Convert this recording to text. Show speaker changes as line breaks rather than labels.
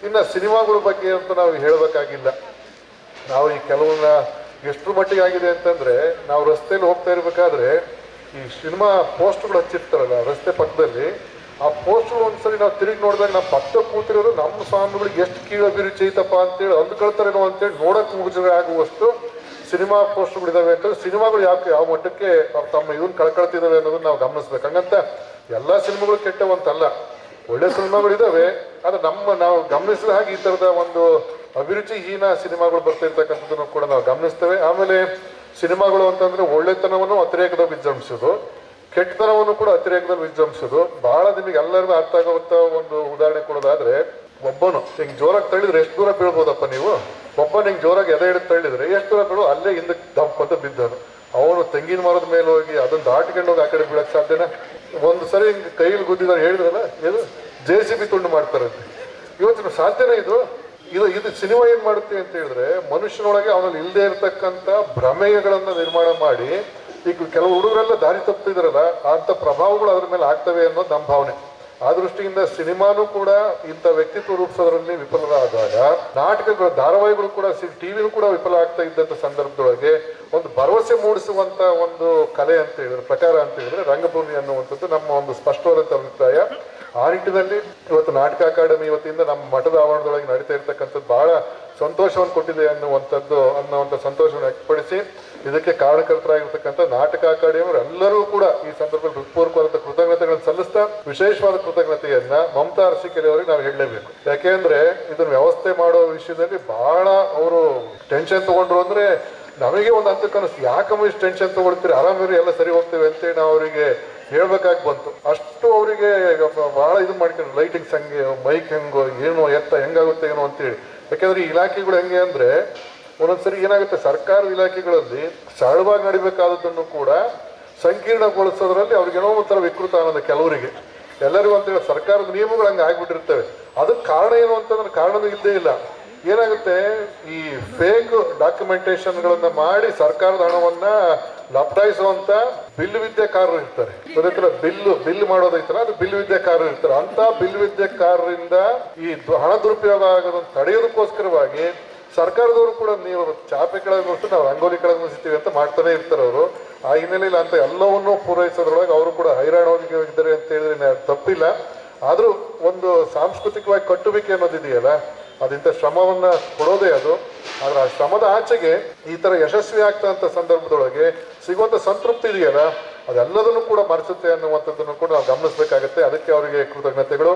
ಇನ್ನು ಸಿನಿಮಾಗಳ ಬಗ್ಗೆ ಅಂತ ನಾವು ಹೇಳಬೇಕಾಗಿಲ್ಲ. ನಾವು ಈ ಕೆಲವನ್ನ ಎಷ್ಟು ಮಟ್ಟಿಗೆ ಆಗಿದೆ ಅಂತಂದ್ರೆ, ನಾವು ರಸ್ತೆಯಲ್ಲಿ ಹೋಗ್ತಾ ಇರ್ಬೇಕಾದ್ರೆ ಈ ಸಿನಿಮಾ ಪೋಸ್ಟ್ಗಳು ಹಚ್ಚಿರ್ತಾರಲ್ಲ ರಸ್ತೆ ಪಕ್ಕದಲ್ಲಿ, ಆ ಪೋಸ್ಟ್ಗಳು ಒಂದ್ಸರಿ ನಾವು ತಿರುಗಿ ನೋಡಿದಾಗ ನಮ್ಮ ಪಕ್ಕ ಕೂತಿರೋರು ನಮ್ಮ ಸ್ವಾಮಿಗಳಿಗೆ ಎಷ್ಟು ಕೀಳು ಅಭಿರುಚಿ ಐತಪ್ಪ ಅಂತೇಳಿ ಅಂದ್ಕೊಳ್ತಾರೇನೋ ಅಂತೇಳಿ ನೋಡಕ್ ಮುಗಿದ್ರೆ ಆಗುವಷ್ಟು ಸಿನಿಮಾ ಪೋಸ್ಟ್ಗಳಿದಾವೆ ಅಂತಂದ್ರೆ ಸಿನಿಮಾಗಳು ಯಾವ ಮಟ್ಟಕ್ಕೆ ತಮ್ಮ ಇವನ್ ಕಳ್ಕೊಳ್ತಿದಾವೆ ಅನ್ನೋದನ್ನ ನಾವು ಗಮನಿಸ್ಬೇಕು. ಹಂಗಂತ ಎಲ್ಲಾ ಸಿನಿಮಾಗಳು ಕೆಟ್ಟವಂತಲ್ಲ, ಒಳ್ಳೆ ಸಿನಿಮಾಗಳಿದಾವೆ. ಆದ್ರೆ ನಾವು ಗಮನಿಸಿದ ಹಾಗೆ ಈ ತರದ ಒಂದು ಅಭಿರುಚಿಹೀನ ಸಿನಿಮಾಗಳು ಬರ್ತಿರ್ತಕ್ಕಂಥದ್ದನ್ನು ಕೂಡ ನಾವು ಗಮನಿಸ್ತೇವೆ. ಆಮೇಲೆ ಸಿನಿಮಾಗಳು ಅಂತಂದ್ರೆ ಒಳ್ಳೆತನವನ್ನು ಅತಿರೇಕದಲ್ಲಿ ವಿಜೃಂಭಿಸೋದು, ಕೆಟ್ಟತನವನ್ನು ಕೂಡ ಅತಿರೇಕದಲ್ಲಿ ವಿಜೃಂಭಿಸೋದು. ಬಹಳ ನಿಮಗೆ ಎಲ್ಲರಿಗೂ ಅರ್ಥ ಆಗುವಂತ ಒಂದು ಉದಾಹರಣೆ ಕೊಡೋದಾದ್ರೆ, ಒಬ್ಬನು ಹಿಂಗ್ ಜೋರಾಗಿ ತಳ್ಳಿದ್ರೆ ಎಷ್ಟು ದೂರ ಬೀಳ್ಬೋದಪ್ಪ ನೀವು? ಒಬ್ಬನ ಹಿಂಗ್ ಜೋರಾಗಿ ಎದೆ ಹಿಡಿದು ತಳ್ಳಿದ್ರೆ ಎಷ್ಟು ದೂರ ಬೀಳು? ಅಲ್ಲೇ ಹಿಂದಕ್ಕೆ ದಪ್ಪ ಅಂತ ಬಿದ್ದನು. ಅವನು ತೆಂಗಿನ ಮರದ ಮೇಲೆ ಹೋಗಿ ಅದನ್ನ ದಾಟ್ಕೊಂಡು ಹೋಗಿ ಆ ಕಡೆ ಬೀಳಕ್ ಸಾಧ್ಯನಾ? ಒಂದು ಸರಿ ಹಿಂಗ್ ಕೈಯಲ್ಲಿ ಗುದ್ದಿದಾರೆ ಹೇಳಿದ್ರಲ್ಲ, ಇದು JCB ತುಂಡು ಮಾಡ್ತಾರಂತೆ. ಇವತ್ತಿನ ಸಾಧ್ಯನೇ ಇದು? ಇದು ಸಿನಿಮಾ ಏನ್ ಮಾಡುತ್ತೆ ಅಂತ ಹೇಳಿದ್ರೆ, ಮನುಷ್ಯನೊಳಗೆ ಅವನಲ್ಲಿ ಇಲ್ಲದೆ ಇರತಕ್ಕಂತ ಭ್ರಮೆಗಳನ್ನ ನಿರ್ಮಾಣ ಮಾಡಿ, ಈಗ ಕೆಲವು ಹುಡುಗರೆಲ್ಲ ದಾರಿ ತಪ್ಪಿದ್ರಲ್ಲ, ಅಂತ ಪ್ರಭಾವಗಳು ಅದ್ರ ಮೇಲೆ ಆಗ್ತವೆ ಅನ್ನೋದು ನಮ್ಮ ಭಾವನೆ. ಆ ದೃಷ್ಟಿಯಿಂದ ಸಿನಿಮಾನು ಕೂಡ ಇಂಥ ವ್ಯಕ್ತಿತ್ವ ರೂಪಿಸೋದ್ರಲ್ಲಿ ವಿಫಲರಾದಾಗ, ನಾಟಕಗಳು ಧಾರಾವಾಹಿಗಳು ಕೂಡ ಟಿವಿನೂ ಕೂಡ ವಿಫಲ ಆಗ್ತಾ ಇದ್ದಂಥ ಸಂದರ್ಭದೊಳಗೆ ಒಂದು ಭರವಸೆ ಮೂಡಿಸುವಂತ ಒಂದು ಕಲೆ ಅಂತ ಹೇಳಿದ್ರೆ, ಪ್ರಕಾರ ಅಂತ ಹೇಳಿದ್ರೆ ರಂಗಭೂಮಿ ಅನ್ನುವಂಥದ್ದು ನಮ್ಮ ಒಂದು ಸ್ಪಷ್ಟವಾದಂಥ ಅಭಿಪ್ರಾಯ. ಆ ನಿಟ್ಟಿನಲ್ಲಿ ಇವತ್ತು ನಾಟಕ ಅಕಾಡೆಮಿ ವತಿಯಿಂದ ನಮ್ಮ ಮಠದ ಆವರಣದೊಳಗೆ ನಡೀತಾ ಇರ್ತಕ್ಕಂಥದ್ದು ಬಹಳ ಸಂತೋಷವನ್ನು ಕೊಟ್ಟಿದೆ ಅನ್ನುವಂಥ ಸಂತೋಷವನ್ನು ವ್ಯಕ್ತಪಡಿಸಿ, ಇದಕ್ಕೆ ಕಾರಣಕರ್ತರಾಗಿರ್ತಕ್ಕಂಥ ನಾಟಕ ಅಕಾಡೆಮಿ ಎಲ್ಲರೂ ಕೂಡ ಈ ಸಂದರ್ಭದಲ್ಲಿ ಹೃತ್ಪೂರ್ವಕವಾದ ಕೃತಜ್ಞತೆಗಳನ್ನು ಸಲ್ಲಿಸ್ತಾ, ವಿಶೇಷವಾದ ಕೃತಜ್ಞತೆಯನ್ನ ಮಮತಾ ಅರಸಿಕೆರೆ ಅವರಿಗೆ ನಾವು ಹೇಳಲೇಬೇಕು. ಯಾಕೆಂದ್ರೆ ಇದನ್ನ ವ್ಯವಸ್ಥೆ ಮಾಡೋ ವಿಷಯದಲ್ಲಿ ಬಹಳ ಅವರು ಟೆನ್ಷನ್ ತಗೊಂಡ್ರು. ಅಂದ್ರೆ ನಮಗೆ ಒಂದು ಹಂತಕ್ಕೆ ಅನಿಸ್ತು, ಯಾಕಮ್ಮ ಇಷ್ಟು ಟೆನ್ಷನ್ ತಗೊಳ್ತೀರಿ, ಆರಾಮಿರಿ, ಎಲ್ಲ ಸರಿ ಹೋಗ್ತೇವೆ ಅಂತೇಳಿ ನಾವು ಅವರಿಗೆ ಹೇಳ್ಬೇಕಾಗಿ ಬಂತು. ಅಷ್ಟು ಅವರಿಗೆ ಬಹಳ ಇದು ಮಾಡ್ಕೊಂಡು ಲೈಟಿಂಗ್ಸ್ ಹಂಗೆ, ಮೈಕ್ ಹೆಂಗೋ ಏನೋ ಹೆಂಗಾಗುತ್ತೆ ಏನೋ ಅಂತೇಳಿ. ಯಾಕೆಂದ್ರೆ ಈ ಇಲಾಖೆಗಳು ಹೆಂಗೆ ಅಂದ್ರೆ, ಒಂದೊಂದ್ಸರಿ ಏನಾಗುತ್ತೆ, ಸರ್ಕಾರದ ಇಲಾಖೆಗಳಲ್ಲಿ ಸರಳವಾಗಿ ನಡಿಬೇಕಾದದ್ದನ್ನು ಕೂಡ ಸಂಕೀರ್ಣಗೊಳಿಸೋದ್ರಲ್ಲಿ ಅವ್ರಿಗೇನೋ ಒಂಥರ ವಿಕೃತ ಅನ್ನೋದು ಕೆಲವರಿಗೆ. ಎಲ್ಲರಿಗೂ ಅಂತೇಳಿ ಸರ್ಕಾರದ ನಿಯಮಗಳು ಹಂಗೆ ಆಗ್ಬಿಟ್ಟಿರ್ತವೆ. ಅದಕ್ಕೆ ಕಾರಣ ಏನು ಅಂತಂದ್ರೆ ಕಾರಣನೂ ಇಲ್ಲದೇ ಇಲ್ಲ. ಏನಾಗುತ್ತೆ, ಈ ಫೇಕ್ ಡಾಕ್ಯುಮೆಂಟೇಶನ್ಗಳನ್ನ ಮಾಡಿ ಸರ್ಕಾರದ ಹಣವನ್ನ ಲಪಟಾಯಿಸುವಂತ ಬಿಲ್ ವಿದ್ಯೆಕಾರರು ಇರ್ತಾರೆ. ಬಿಲ್ ಮಾಡೋದೈತಲ್ಲ, ಅದು ಬಿಲ್ ವಿದ್ಯೆಕಾರರು ಇರ್ತಾರೆ. ಅಂತ ಬಿಲ್ ವಿದ್ಯೆಕಾರರಿಂದ ಈ ಹಣ ದುರುಪಯೋಗ ಆಗೋದನ್ನು ತಡೆಯೋದಕ್ಕೋಸ್ಕರವಾಗಿ ಸರ್ಕಾರದವರು ಕೂಡ ನೀವು ಚಾಪೆ ಕೆಳಗೆ ಮುಗಿಸ್ತು, ನಾವು ರಂಗೋಲಿ ಕೆಳಗೆ ಮುಗಿಸ್ತೀವಿ ಅಂತ ಮಾಡ್ತಾನೆ ಇರ್ತಾರೆ ಅವರು. ಆ ಹಿನ್ನೆಲೆಯಲ್ಲಿ ಅಂತ ಎಲ್ಲವನ್ನೂ ಪೂರೈಸೋದ್ರೊಳಗೆ ಅವರು ಕೂಡ ಹೈರಾಣವಾಗಿದ್ದಾರೆ ಅಂತ ಹೇಳಿದ್ರೆ ತಪ್ಪಿಲ್ಲ. ಆದ್ರೂ ಒಂದು ಸಾಂಸ್ಕೃತಿಕವಾಗಿ ಕಟ್ಟುವಿಕೆ ಅನ್ನೋದಿದೆಯಲ್ಲ, ಅದಿಂತ ಶ್ರಮವನ್ನ ಕೊಡೋದೇ ಅದು. ಆದ್ರೆ ಆ ಶ್ರಮದ ಆಚೆಗೆ ಈ ತರ ಯಶಸ್ವಿ ಆಗ್ತಾ ಸಂದರ್ಭದೊಳಗೆ ಸಿಗುವಂತ ಸಂತೃಪ್ತಿ ಇದೆಯಲ್ಲ, ಅದೆಲ್ಲದನ್ನು ಕೂಡ ಮರೆಸುತ್ತೆ ಅನ್ನುವಂಥದ್ದನ್ನು ಕೂಡ ನಾವು ಗಮನಿಸಬೇಕಾಗತ್ತೆ. ಅದಕ್ಕೆ ಅವರಿಗೆ ಕೃತಜ್ಞತೆಗಳು.